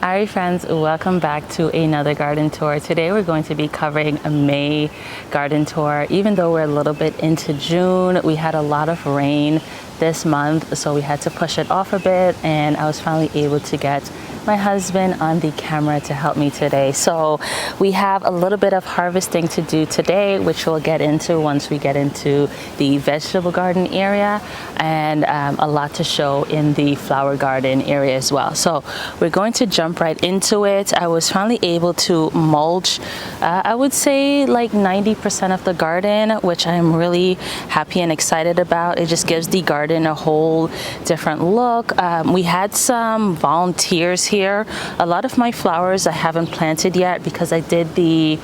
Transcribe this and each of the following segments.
Irie friends, welcome back to another garden tour. Today we're going to be covering a May garden tour. Even though we're a little bit into June, we had a lot of rain this month, so we had to push it off a bit, and I was finally able to get my husband on the camera to help me today. So we have a little bit of harvesting to do today, which we'll get into once we get into the vegetable garden area, and a lot to show in the flower garden area as well. So we're going to jump right into it. I was finally able to mulch, I would say like 90% of the garden, which I'm really happy and excited about. It just gives the garden a whole different look. We had some volunteers here. A lot of my flowers I haven't planted yet because I did the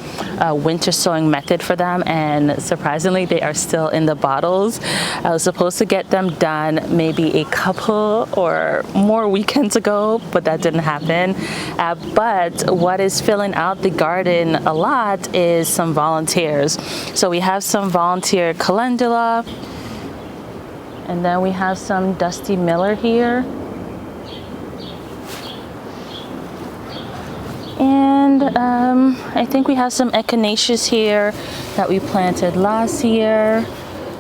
winter sowing method for them, and surprisingly they are still in the bottles. I was supposed to get them done maybe a couple or more weekends ago, but that didn't happen. But what is filling out the garden a lot is some volunteers. So we have some volunteer calendula, and then we have some Dusty Miller here. And I think we have some echinaceas here that we planted last year.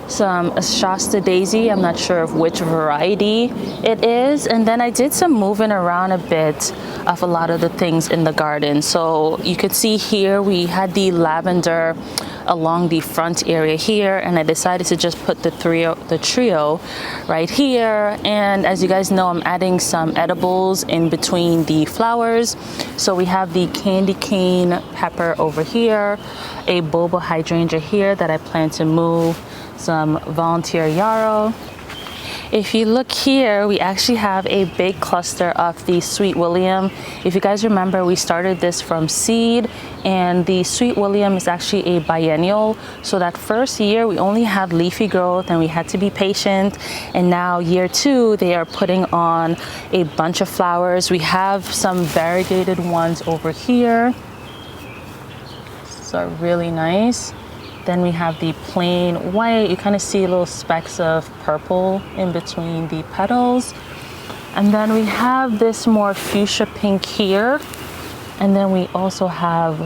Some Shasta daisy, I'm not sure of which variety it is. And then I did some moving around a bit of a lot of the things in the garden. So you could see here we had the lavender along the front area here, and I decided to just put the trio right here. And as you guys know, I'm adding some edibles in between the flowers. So we have the candy cane pepper over here, a boba hydrangea here that I plan to move, some volunteer yarrow. If you look here, we actually have a big cluster of the Sweet William. If you guys remember, we started this from seed, and the Sweet William is actually a biennial. So that first year we only had leafy growth and we had to be patient. And now year 2, they are putting on a bunch of flowers. We have some variegated ones over here. So really nice. Then we have the plain white. You kind of see little specks of purple in between the petals. And then we have this more fuchsia pink here. And then we also have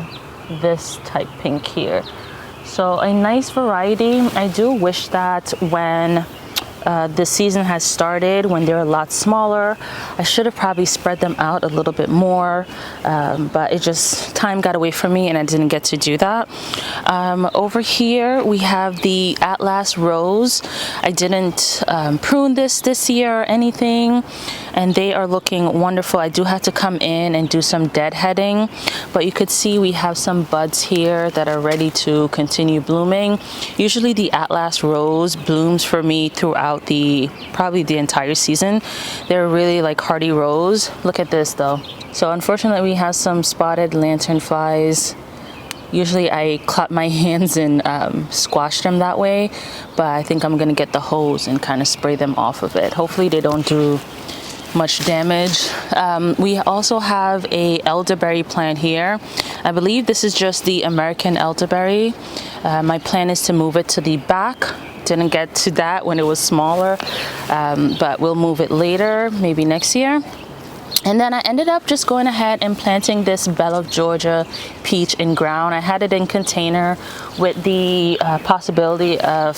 this type pink here. So a nice variety. I do wish that when the season has started, when they're a lot smaller, I should have probably spread them out a little bit more, but it just, time got away from me and I didn't get to do that. Over here we have the Atlas Rose. I didn't prune this year or anything, and they are looking wonderful. I do have to come in and do some deadheading, but you could see we have some buds here that are ready to continue blooming. Usually the Atlas Rose blooms for me throughout probably the entire season. They're really like hardy rose. Look at this though. So unfortunately we have some spotted lanternflies. Usually I clap my hands and squash them that way, but I think I'm gonna get the hose and kind of spray them off of it. Hopefully they don't do much damage. We also have a elderberry plant here. I believe this is just the American elderberry. My plan is to move it to the back. Didn't get to that when it was smaller, but we'll move it later, maybe next year. And then I ended up just going ahead and planting this Belle of Georgia peach in ground. I had it in container with the possibility of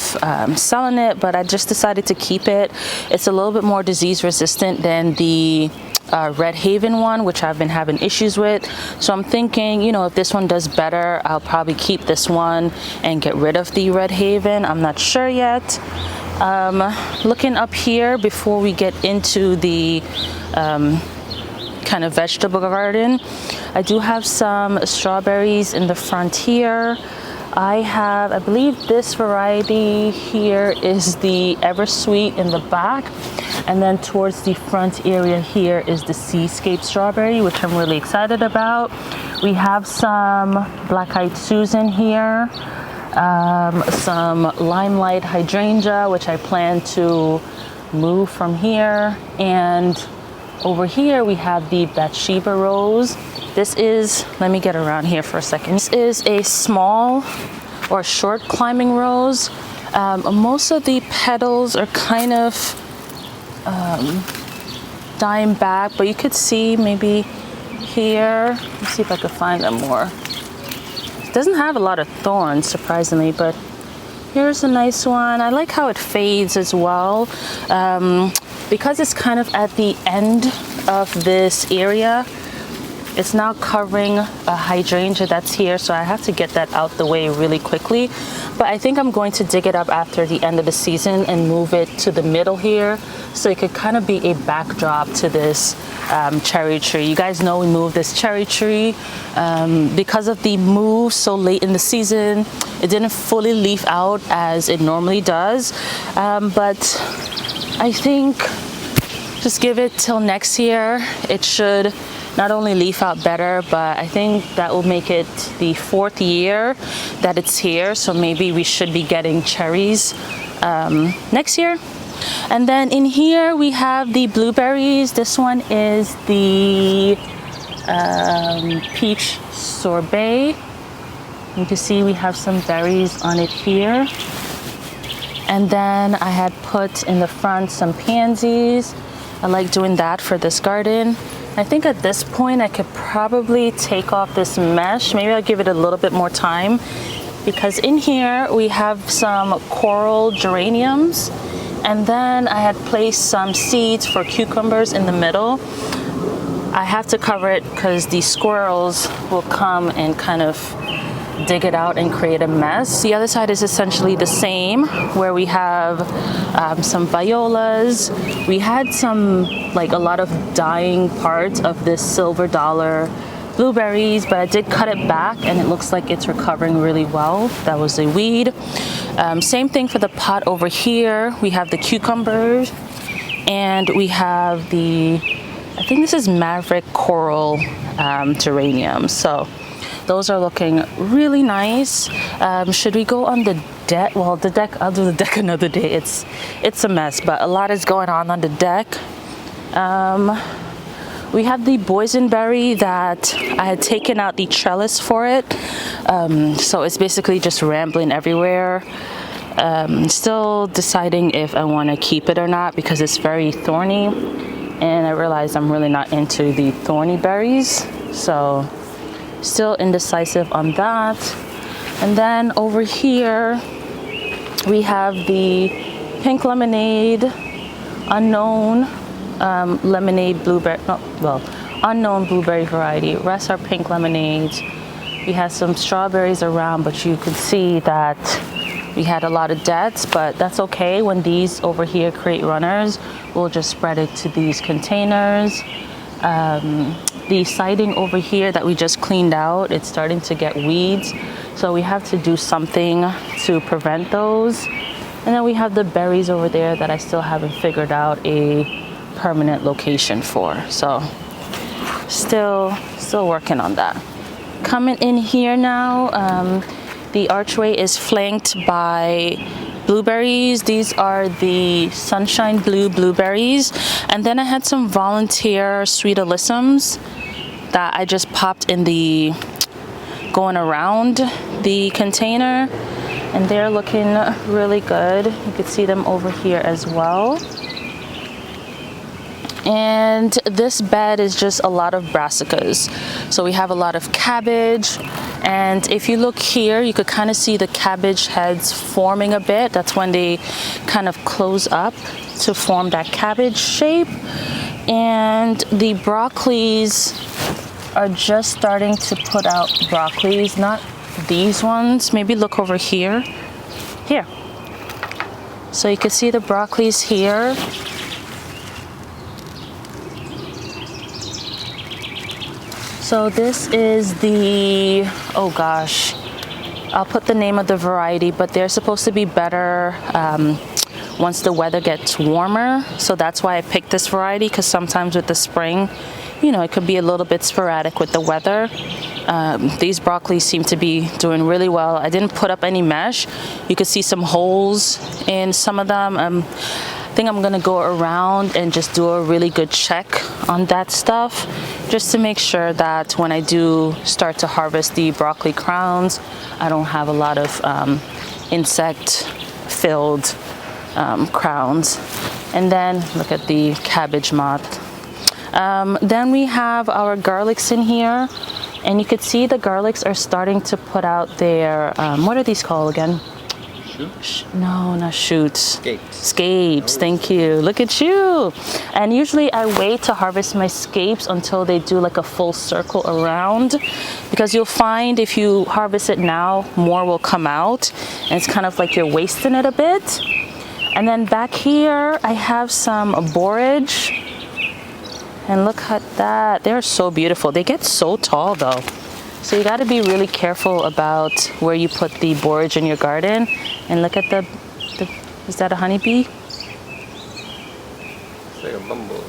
selling it, but I just decided to keep it. It's a little bit more disease resistant than the Red Haven one, which I've been having issues with. So I'm thinking, you know, if this one does better, I'll probably keep this one and get rid of the Red Haven. I'm not sure yet. Looking up here before we get into the kind of vegetable garden, I do have some strawberries in the front here. I believe this variety here is the Eversweet in the back, and then towards the front area here is the Seascape strawberry, which I'm really excited about. We have some Black-Eyed Susan here, some Limelight hydrangea, which I plan to move from here, and over here we have the Bathsheba rose. This is, let me get around here for a second. This is a small or short climbing rose. Most of the petals are kind of dying back, but you could see maybe here. Let's see if I can find them more. It doesn't have a lot of thorns, surprisingly, but here's a nice one. I like how it fades as well. Because it's kind of at the end of this area, it's now covering a hydrangea that's here, so I have to get that out the way really quickly. But I think I'm going to dig it up after the end of the season and move it to the middle here, so it could kind of be a backdrop to this cherry tree. You guys know we moved this cherry tree because of the move so late in the season. It didn't fully leaf out as it normally does, but I think just give it till next year. It should not only leaf out better, but I think that will make it the 4th year that it's here. So maybe we should be getting cherries next year. And then in here we have the blueberries. This one is the peach sorbet. You can see we have some berries on it here. And then I had put in the front some pansies. I like doing that for this garden. I think at this point I could probably take off this mesh. Maybe I'll give it a little bit more time, because in here we have some coral geraniums, and then I had placed some seeds for cucumbers in the middle. I have to cover it because the squirrels will come and kind of dig it out and create a mess. The other side is essentially the same, where we have some violas. We had some, like, a lot of dying parts of this silver dollar blueberries, but I did cut it back and it looks like it's recovering really well. That was a weed. Same thing for the pot over here. We have the cucumbers, and we have the, I think this is Maverick Coral geranium. So those are looking really nice. Should we go on the deck? Well, the deck, I'll do the deck another day. It's a mess, but a lot is going on the deck. We have the boysenberry that I had taken out the trellis for it. So it's basically just rambling everywhere. Still deciding if I want to keep it or not, because it's very thorny. And I realized I'm really not into the thorny berries. So still indecisive on that. And then over here we have the pink lemonade, unknown lemonade blueberry, unknown blueberry variety. Rest are pink lemonades. We had some strawberries around, but you could see that we had a lot of deaths, but that's okay. When these over here create runners, we'll just spread it to these containers. The siding over here that we just cleaned out, it's starting to get weeds, so we have to do something to prevent those. And then we have the berries over there that I still haven't figured out a permanent location for, so still working on that. Coming in here now, the archway is flanked by blueberries. These are the sunshine blue blueberries, and then I had some volunteer sweet alyssums that I just popped in the going around the container, and they're looking really good. You can see them over here as well. And this bed is just a lot of brassicas. So we have a lot of cabbage, and if you look here, you could kind of see the cabbage heads forming a bit. That's when they kind of close up to form that cabbage shape. And the broccolis are just starting to put out broccolis, not these ones. Maybe look over here. Here. So you can see the broccolis here. So this is the, oh gosh, I'll put the name of the variety, but they're supposed to be better once the weather gets warmer. So that's why I picked this variety, because sometimes with the spring, you know, it could be a little bit sporadic with the weather. These broccoli seem to be doing really well. I didn't put up any mesh. You can see some holes in some of them. I think I'm gonna go around and just do a really good check on that stuff, just to make sure that when I do start to harvest the broccoli crowns, I don't have a lot of insect-filled crowns. And then look at the cabbage moth. Then we have our garlics in here, and you could see the garlics are starting to put out their, what are these called again? No, not shoots. Scapes, thank you. Look at you. And usually I wait to harvest my scapes until they do like a full circle around, because you'll find if you harvest it now, more will come out, and it's kind of like you're wasting it a bit. And then back here, I have some borage. And look at that. They're so beautiful. They get so tall though. So you got to be really careful about where you put the borage in your garden. And look at the is that a honeybee? It's like a bumble.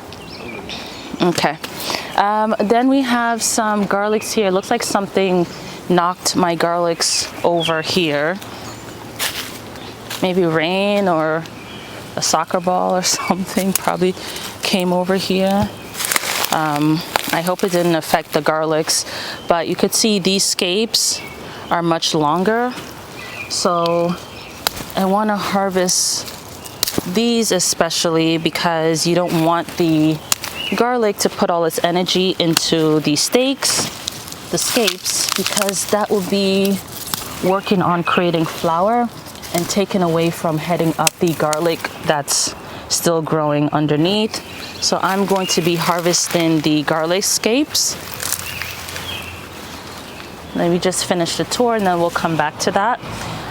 Okay. Then we have some garlics here. It looks like something knocked my garlics over here. Maybe rain or a soccer ball or something probably came over here. I hope it didn't affect the garlics, but you could see these scapes are much longer. So I want to harvest these especially because you don't want the garlic to put all its energy into the scapes, because that will be working on creating flour and taken away from heading up the garlic that's still growing underneath. So I'm going to be harvesting the garlic scapes. Let me just finish the tour and then we'll come back to that.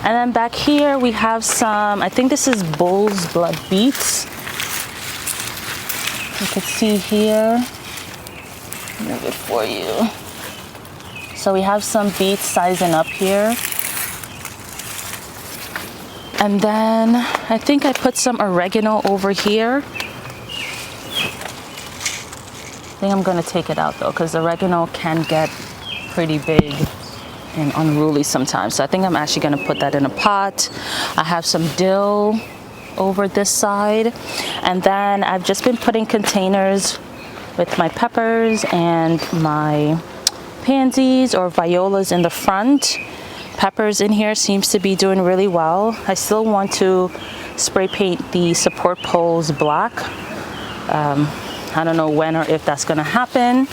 And then back here we have some, I think this is bull's blood beets. You can see here, move it for you. So we have some beets sizing up here. And then I think I put some oregano over here. I think I'm gonna take it out though, because oregano can get pretty big and unruly sometimes. So I think I'm actually gonna put that in a pot. I have some dill over this side. And then I've just been putting containers with my peppers and my pansies or violas in the front. Peppers in here seems to be doing really well. I still want to spray paint the support poles black. I don't know when or if that's gonna happen.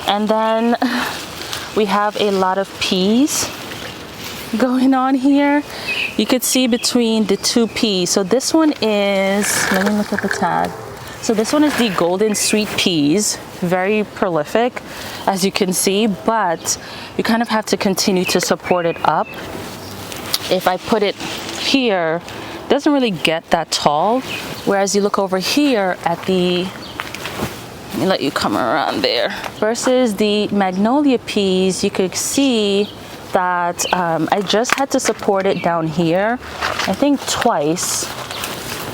And then we have a lot of peas going on here. You could see between the two peas. So this one is, let me look at the tag. So this one is the golden sweet peas, very prolific, as you can see, but you kind of have to continue to support it up. If I put it here, it doesn't really get that tall. Whereas you look over here at the, let me let you come around there. Versus the magnolia peas, you could see that I just had to support it down here. I think twice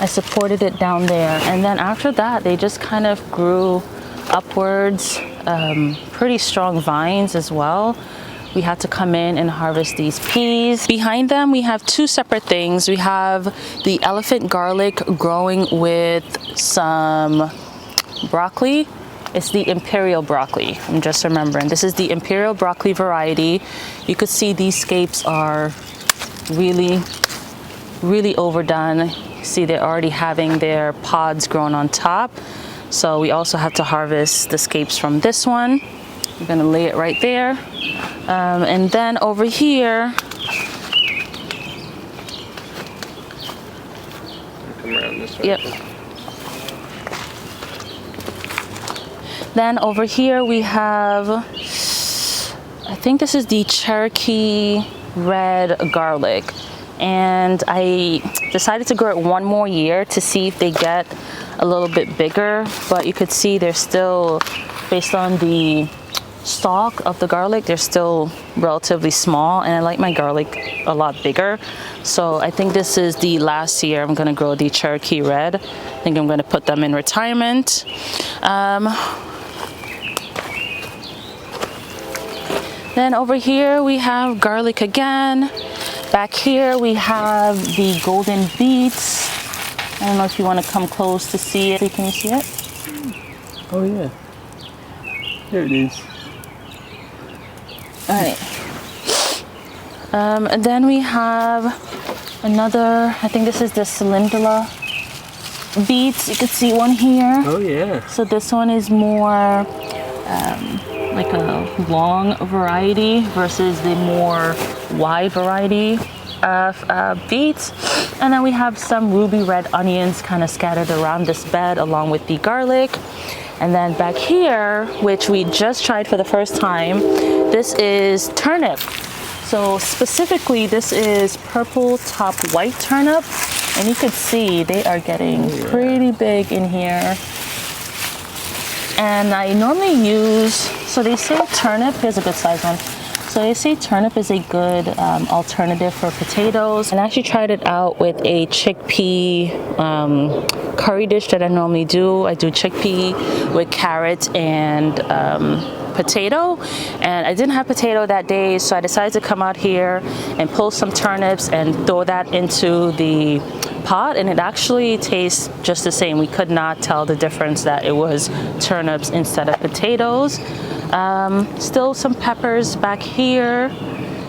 I supported it down there. And then after that, they just kind of grew upwards, pretty strong vines as well. We had to come in and harvest these peas. Behind them, we have two separate things. We have the elephant garlic growing with some broccoli. It's the imperial broccoli. I'm just remembering. This is the imperial broccoli variety. You could see these scapes are really, really overdone. See, they're already having their pods grown on top. So we also have to harvest the scapes from this one. I'm gonna lay it right there. And then over here, Come around this way. yep. Then over here we have, I think this is the Cherokee red garlic. And I decided to grow it one more year to see if they get a little bit bigger. But you could see they're still, based on the stalk of the garlic, they're still relatively small. And I like my garlic a lot bigger. So I think this is the last year I'm gonna grow the Cherokee red. I think I'm gonna put them in retirement. Then over here we have garlic again. Back here we have the golden beets. I don't know if you want to come close to see it. Can you see it? Oh yeah. There it is. All right. And then we have another, I think this is the Calendula beets. You can see one here. Oh yeah. So this one is more like a long variety versus the more wide variety of beets. And then we have some ruby red onions kind of scattered around this bed along with the garlic. And then back here, which we just tried for the first time, this is turnip. So specifically, this is purple top white turnip. And you can see they are getting pretty big in here. And I normally use, so they say turnip, here's a good size one. So they say turnip is a good alternative for potatoes. And I actually tried it out with a chickpea curry dish that I normally do. I do chickpea with carrots and potato, and I didn't have potato that day, so I decided to come out here and pull some turnips and throw that into the pot, and it actually tastes just the same. We could not tell the difference that it was turnips instead of potatoes. Still some peppers back here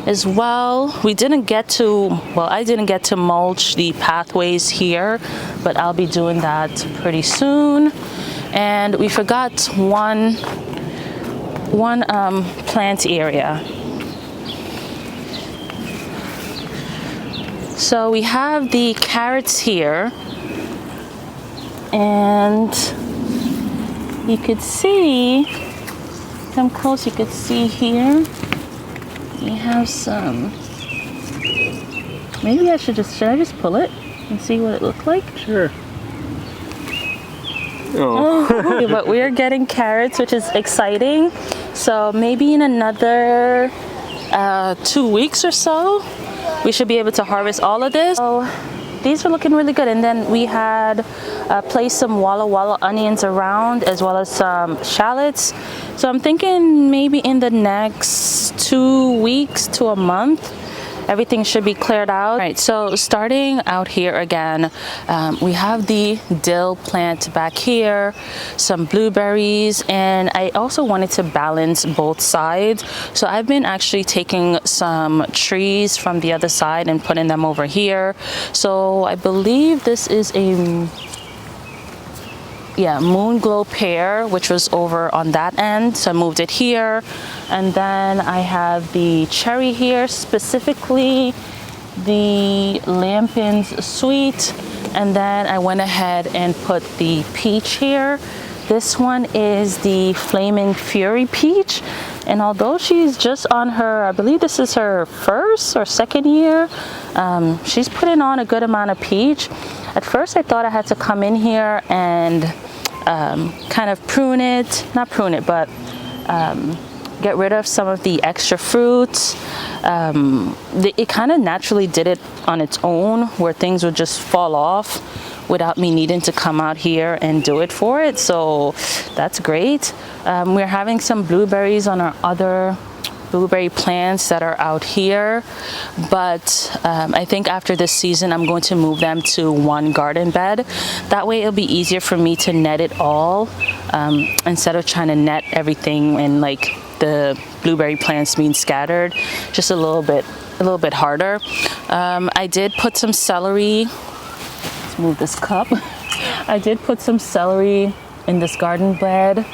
as well. We didn't get to, well, I didn't get to mulch the pathways here, but I'll be doing that pretty soon. And we forgot one plant area. So we have the carrots here, and you could see, come close, you could see here, we have some, maybe should I just pull it and see what it looked like? Sure. Oh. But we are getting carrots, which is exciting. So maybe in another 2 weeks or so, we should be able to harvest all of this. So these are looking really good. And then we had placed some Walla Walla onions around, as well as some shallots. So I'm thinking maybe in the next 2 weeks to a month, everything should be cleared out. All right, so starting out here again, we have the dill plant back here, some blueberries, and I also wanted to balance both sides. So I've been actually taking some trees from the other side and putting them over here. So I believe this is a moon glow pear, which was over on that end, so I moved it here. And then I have the cherry here, specifically the Lampin's Sweet, and then I went ahead and put the peach here. This one is the Flaming Fury peach, and although she's just on her, I believe this is her first or second year, she's putting on a good amount of peach. At first I thought I had to come in here and kind of get rid of some of the extra fruits. It kind of naturally did it on its own, where things would just fall off without me needing to come out here and do it for it. So that's great. We're having some blueberries on our other blueberry plants that are out here, but I think after this season I'm going to move them to one garden bed. That way it'll be easier for me to net it all, instead of trying to net everything and like the blueberry plants being scattered, just a little bit harder. I did put some celery, let's move this cup. I did put some celery in this garden bed.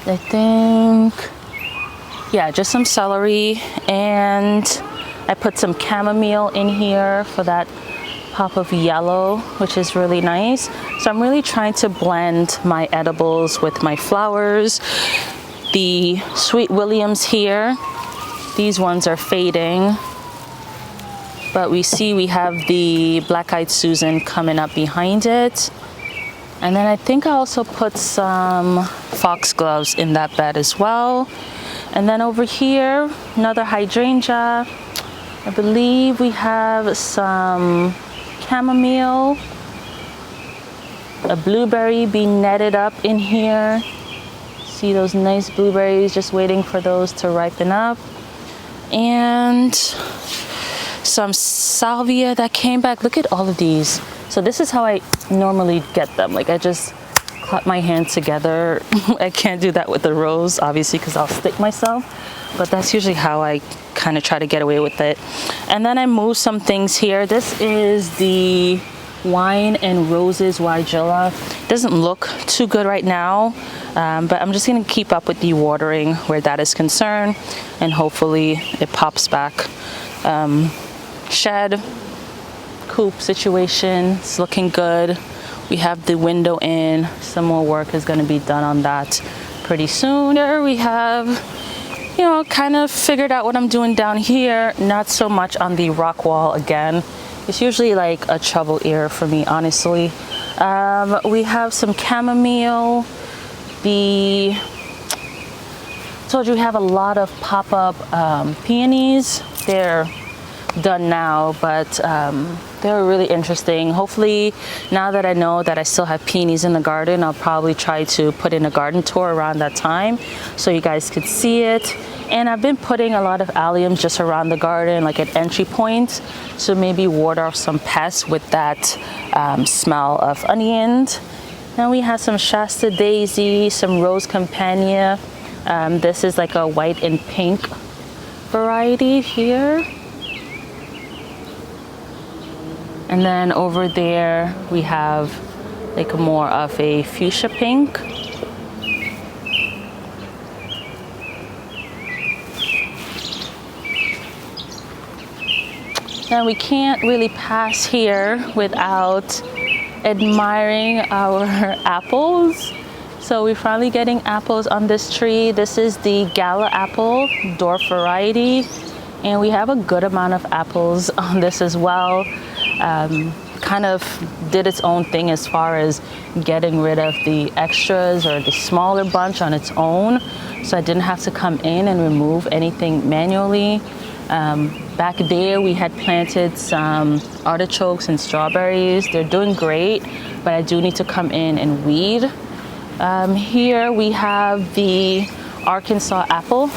I think, yeah, just some celery, and I put some chamomile in here for that pop of yellow, which is really nice. So I'm really trying to blend my edibles with my flowers. The Sweet Williams here, these ones are fading, but we see we have the Black-Eyed Susan coming up behind it. And then I think I also put some foxgloves in that bed as well. And then over here, another hydrangea. I believe we have some chamomile, a blueberry being netted up in here. See those nice blueberries, just waiting for those to ripen up. And some salvia that came back. Look at all of these. So this is how I normally get them. Like I just clap my hands together. I can't do that with the rose, obviously, because I'll stick myself. But that's usually how I kind of try to get away with it. And then I moved some things here. This is the Wine and Roses Weigela. Doesn't look too good right now, but I'm just gonna keep up with the watering where that is concerned, and hopefully it pops back. Shed coop situation is looking good. We have the window in. Some more work is going to be done on that pretty soon. Here we have, you know, kind of figured out what I'm doing down here. Not so much on the rock wall again. It's usually like a trouble area for me, honestly. We have some chamomile. Told you we have a lot of pop-up peonies. They're done now, but they're really interesting. Hopefully, now that I know that I still have peonies in the garden, I'll probably try to put in a garden tour around that time so you guys could see it. And I've been putting a lot of alliums just around the garden, like at entry points, so maybe ward off some pests with that smell of onions. Now we have some Shasta Daisy, some Rose Campania. This is like a white and pink variety here. And then over there we have like more of a fuchsia pink. Now we can't really pass here without admiring our apples. So we're finally getting apples on this tree. This is the Gala apple, dwarf variety. And we have a good amount of apples on this as well. Kind of did its own thing as far as getting rid of the extras or the smaller bunch on its own. So I didn't have to come in and remove anything manually. Back there we had planted some artichokes and strawberries. They're doing great, but I do need to come in and weed. Here we have the Arkansas apple,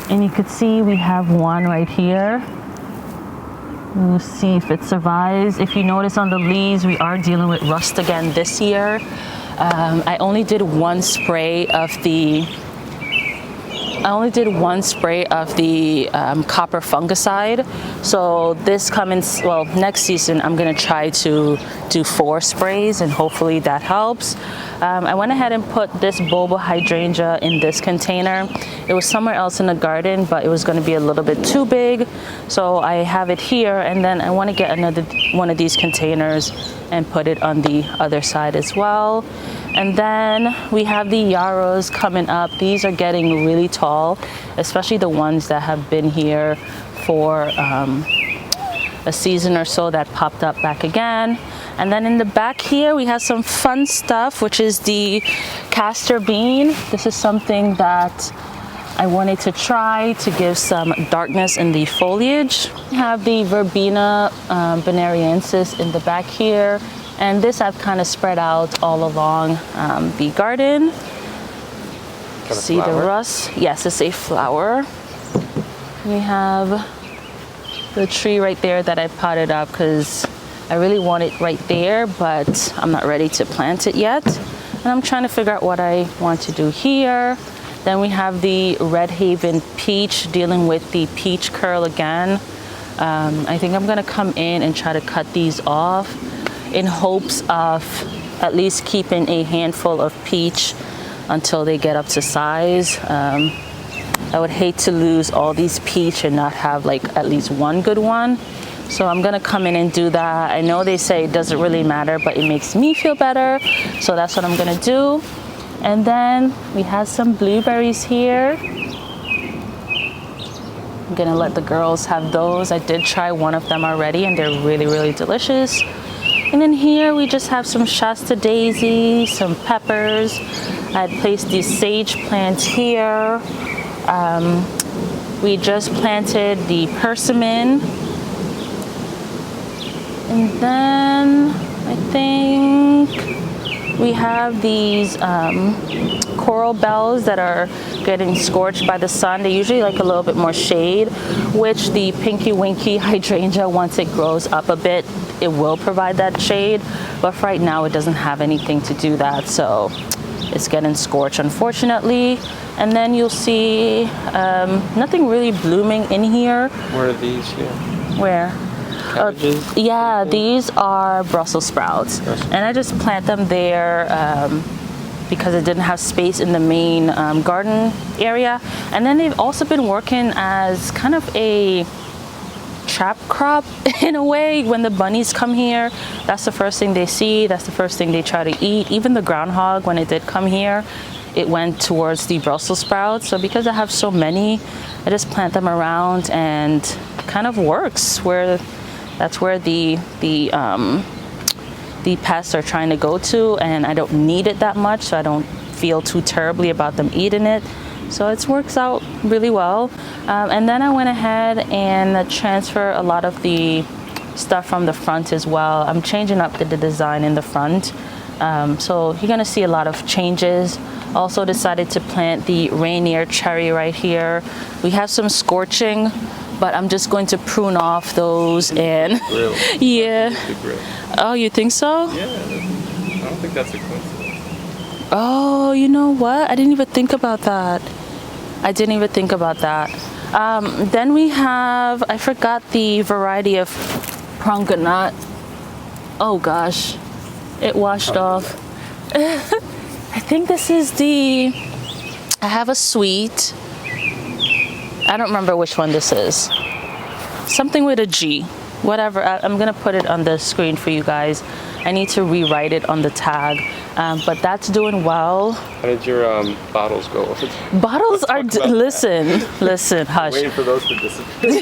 and you could see we have one right here. We'll see if it survives. If you notice on the leaves, we are dealing with rust again this year. I only did one spray of the copper fungicide. So this next season, I'm gonna try to do 4 sprays, and hopefully that helps. I went ahead and put this bulbo hydrangea in this container. It was somewhere else in the garden, but it was gonna be a little bit too big. So I have it here, and then I wanna get another one of these containers and put it on the other side as well. And then we have the yarrows coming up. These are getting really tall, especially the ones that have been here for a season or so that popped up back again. And then in the back here, we have some fun stuff, which is the castor bean. This is something that I wanted to try to give some darkness in the foliage. We have the Verbena bonariensis in the back here. And this I've kind of spread out all along the garden. See the rust? Yes, it's a flower. We have the tree right there that I potted up because I really want it right there, but I'm not ready to plant it yet. And I'm trying to figure out what I want to do here. Then we have the Red Haven peach, dealing with the peach curl again. I think I'm gonna come in and try to cut these off in hopes of at least keeping a handful of peach until they get up to size. I would hate to lose all these peach and not have like at least one good one. So I'm gonna come in and do that. I know they say it doesn't really matter, but it makes me feel better. So that's what I'm gonna do. And then we have some blueberries here. I'm gonna let the girls have those. I did try one of them already and they're really, really delicious. And then here we just have some Shasta daisy, some peppers. I had placed these sage plants here. We just planted the persimmon. And then I think we have these coral bells that are getting scorched by the sun. They usually like a little bit more shade, which the Pinky Winky hydrangea, once it grows up a bit, it will provide that shade. But for right now, it doesn't have anything to do that. So it's getting scorched, unfortunately. And then you'll see nothing really blooming in here. Where are these here? Where? Cabbages? Yeah, these are Brussels sprouts. And I just plant them there because it didn't have space in the main garden area. And then they've also been working as kind of a trap crop in a way. When the bunnies come here, that's the first thing they see, that's the first thing they try to eat. Even the groundhog, when it did come here, it went towards the Brussels sprouts. So because I have so many, I just plant them around and it kind of works where that's where the pests are trying to go to, and I don't need it that much, so I don't feel too terribly about them eating it. So it works out really well. And then I went ahead and transfer a lot of the stuff from the front as well. I'm changing up the design in the front. So you're gonna see a lot of changes. Also decided to plant the Rainier cherry right here. We have some scorching, but I'm just going to prune off those and yeah. Oh, you think so? Yeah, I don't think that's a coincidence. Oh, you know what? I didn't even think about that. Then we have, I forgot the variety of pronganut. Oh gosh, it washed off. I think this is I have a sweet. I don't remember which one this is. Something with a G. Whatever, I'm gonna put it on the screen for you guys. I need to rewrite it on the tag, but that's doing well. How did your bottles go? Bottles are, listen, hush. Waiting for those to disappear.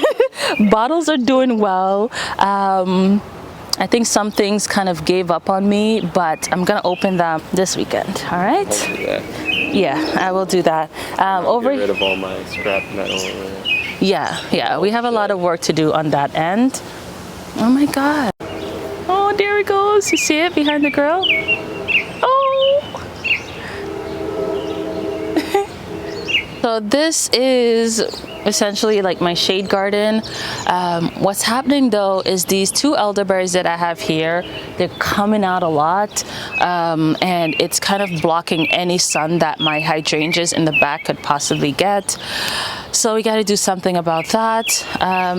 Bottles are doing well. I think some things kind of gave up on me, but I'm gonna open them this weekend, all right? I'll do that. Yeah, I will do that. Get rid of all my scrap metal. Yeah, we have a lot of work to do on that end. Oh my God. Oh, there it goes. You see it behind the grill? Oh. So this is essentially like my shade garden. What's happening though is these two elderberries that I have here, they're coming out a lot, and it's kind of blocking any sun that my hydrangeas in the back could possibly get. So we got to do something about that.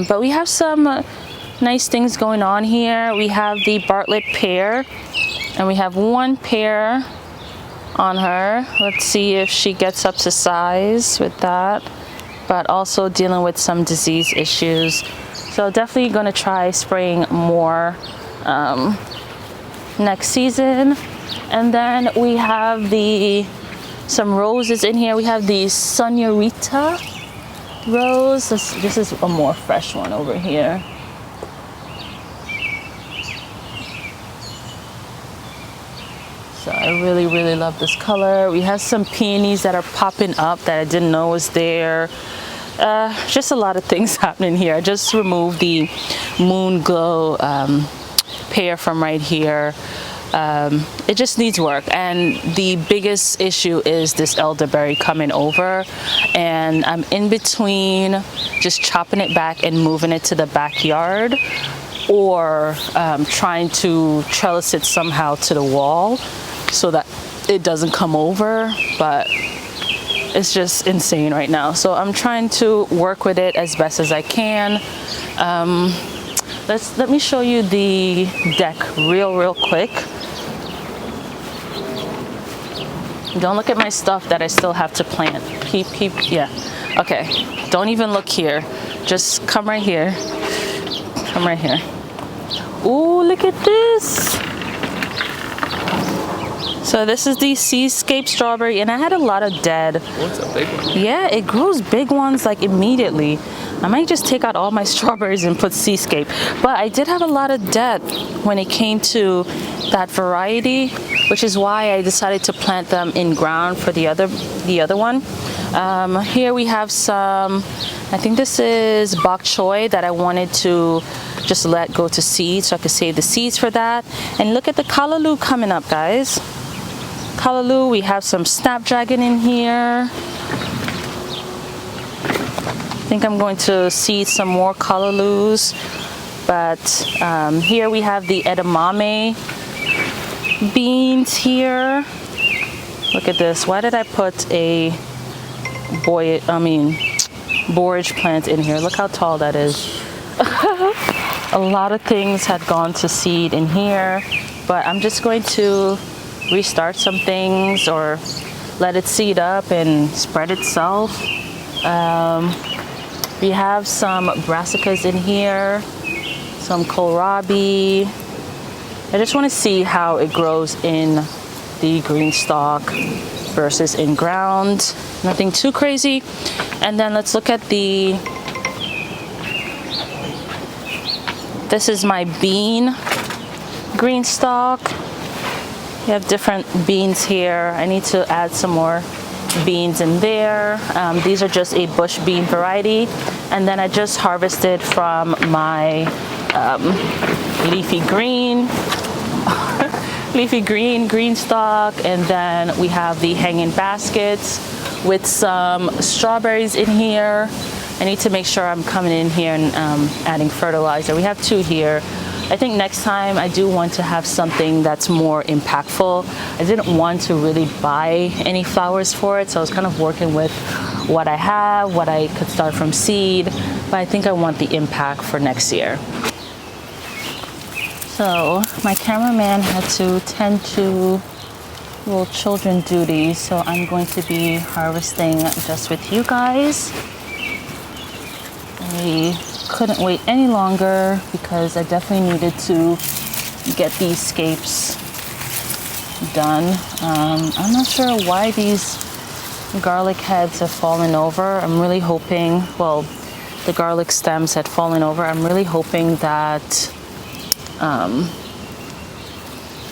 But we have some nice things going on here. We have the Bartlett pear, and we have one pear on her. Let's see if she gets up to size with that, but also dealing with some disease issues. So definitely going to try spraying more next season. And then we have some roses in here. We have the Senorita rose. This is a more fresh one over here. So I really, really love this color. We have some peonies that are popping up that I didn't know was there. Just a lot of things happening here. I just removed the Moon Glow pear from right here. It just needs work, and the biggest issue is this elderberry coming over, and I'm in between just chopping it back and moving it to the backyard, or trying to trellis it somehow to the wall so that it doesn't come over, but it's just insane right now. So I'm trying to work with it as best as I can. Let me show you the deck real quick. Don't look at my stuff that I still have to plant. Yeah. Okay. Don't even look here. Just come right here. Come right here. Ooh, look at this. So this is the Seascape strawberry, and I had a lot of dead. What's a big one? Yeah, it grows big ones like immediately. I might just take out all my strawberries and put Seascape. But I did have a lot of dead when it came to that variety, which is why I decided to plant them in ground for the other one. Here we have some, I think this is bok choy that I wanted to just let go to seed, so I could save the seeds for that. And look at the callaloo coming up, guys. Callaloo, we have some snapdragon in here. I think I'm going to seed some more callaloos. But here we have the edamame beans here. Look at this. Why did I put a borage plant in here? Look how tall that is. A lot of things had gone to seed in here, but I'm just going to restart some things or let it seed up and spread itself. We have some brassicas in here, some kohlrabi. I just want to see how it grows in the green stalk versus in ground. Nothing too crazy. And then let's look at this is my bean green stalk. You have different beans here. I need to add some more beans in there. These are just a bush bean variety. And then I just harvested from my leafy green green stalk. And then we have the hanging baskets with some strawberries in here. I need to make sure I'm coming in here and adding fertilizer. We have 2 here. I think next time I do want to have something that's more impactful. I didn't want to really buy any flowers for it, so I was kind of working with what I have, what I could start from seed, but I think I want the impact for next year. So my cameraman had to tend to little children duties, so I'm going to be harvesting just with you guys. I couldn't wait any longer because I definitely needed to get these scapes done. I'm not sure why these garlic heads have fallen over. I'm really hoping, well, the garlic stems had fallen over. I'm really hoping that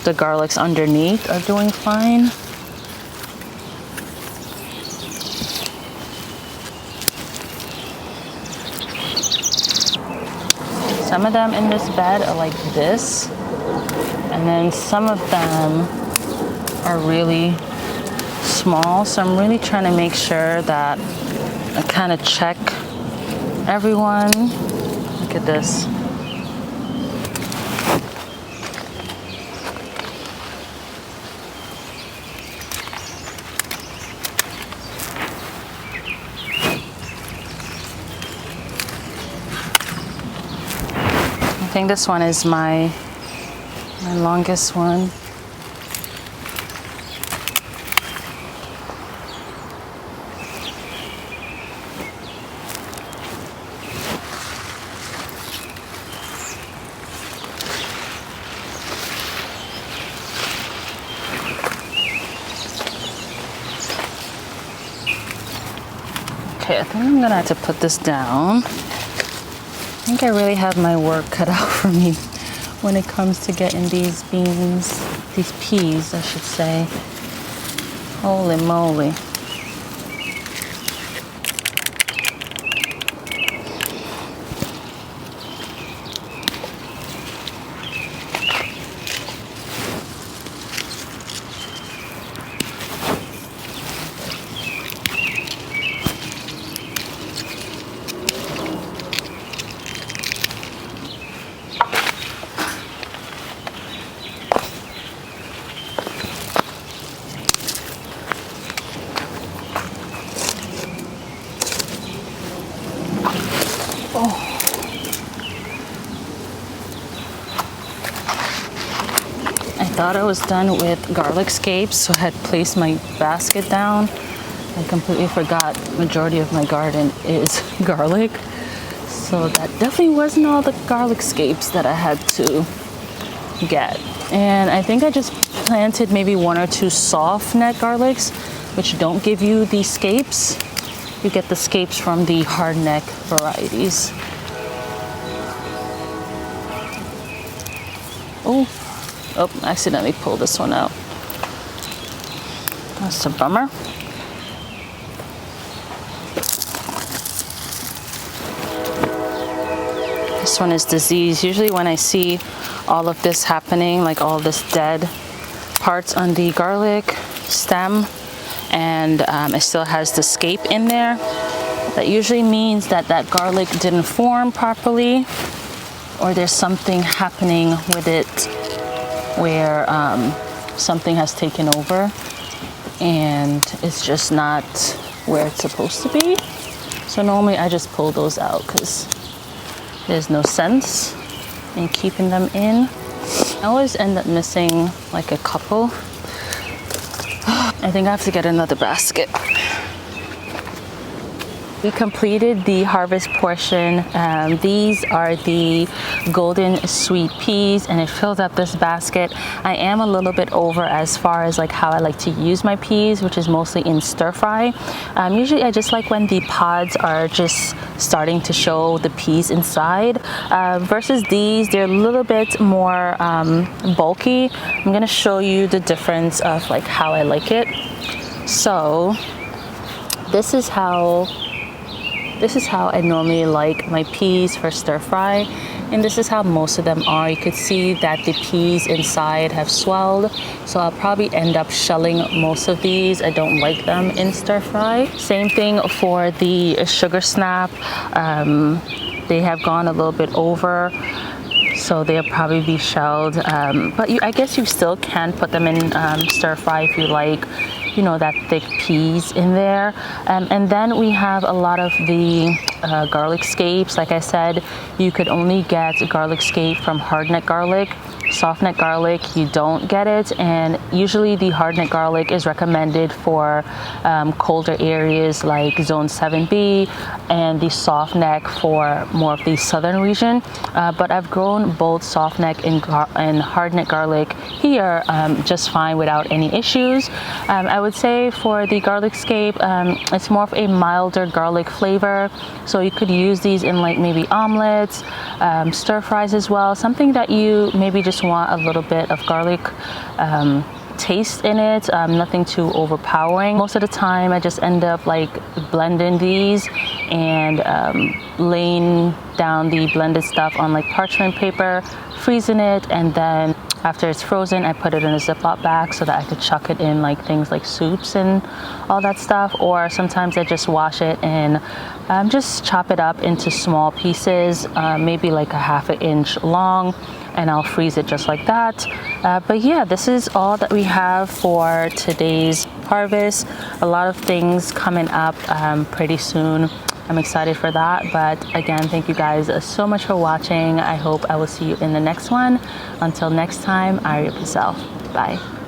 the garlics underneath are doing fine. Some of them in this bed are like this, and then some of them are really small. So I'm really trying to make sure that I kind of check everyone. Look at this. I think this one is my longest one. Okay, I think I'm gonna have to put this down. I think I really have my work cut out for me when it comes to getting these beans, these peas, I should say. Holy moly. I thought I was done with garlic scapes, so I had placed my basket down. I completely forgot majority of my garden is garlic. So that definitely wasn't all the garlic scapes that I had to get. And I think I just planted maybe 1 or 2 soft neck garlics, which don't give you the scapes. You get the scapes from the hard neck varieties. Oh, I accidentally pulled this one out. That's a bummer. This one is diseased. Usually when I see all of this happening, like all this dead parts on the garlic stem, and it still has the scape in there, that usually means that that garlic didn't form properly, or there's something happening with it where something has taken over and it's just not where it's supposed to be. So normally I just pull those out because there's no sense and keeping them in. I always end up missing like a couple. I think I have to get another basket. We completed the harvest portion. These are the golden sweet peas, and it fills up this basket. I am a little bit over as far as like how I like to use my peas, which is mostly in stir fry. Usually I just like when the pods are just starting to show the peas inside. Versus these, they're a little bit more bulky. I'm gonna show you the difference of like how I like it. So this is how I normally like my peas for stir fry, and this is how most of them are. You could see that the peas inside have swelled, so I'll probably end up shelling most of these. I don't like them in stir fry. Same thing for the sugar snap. They have gone a little bit over, so they'll probably be shelled, but I guess you still can put them in stir fry if you like, you know, that thick peas in there. And then we have a lot of the garlic scapes. Like I said, you could only get garlic scape from hardneck garlic. Softneck garlic, you don't get it, and usually the hardneck garlic is recommended for colder areas like zone 7B, and the softneck for more of the southern region. But I've grown both softneck and hardneck garlic here just fine without any issues. I would say for the garlic scape, it's more of a milder garlic flavor, so you could use these in like maybe omelets, stir fries as well, something that you maybe just want a little bit of garlic taste in it, nothing too overpowering. Most of the time I just end up like blending these and laying down the blended stuff on like parchment paper, freezing it, and then after it's frozen, I put it in a Ziploc bag so that I could chuck it in like things like soups and all that stuff. Or sometimes I just wash it and just chop it up into small pieces, maybe like a ½ inch long, and I'll freeze it just like that. But yeah, this is all that we have for today's harvest. A lot of things coming up pretty soon. I'm excited for that. But again, thank you guys so much for watching. I hope I will see you in the next one. Until next time, Irie, peace out. Bye.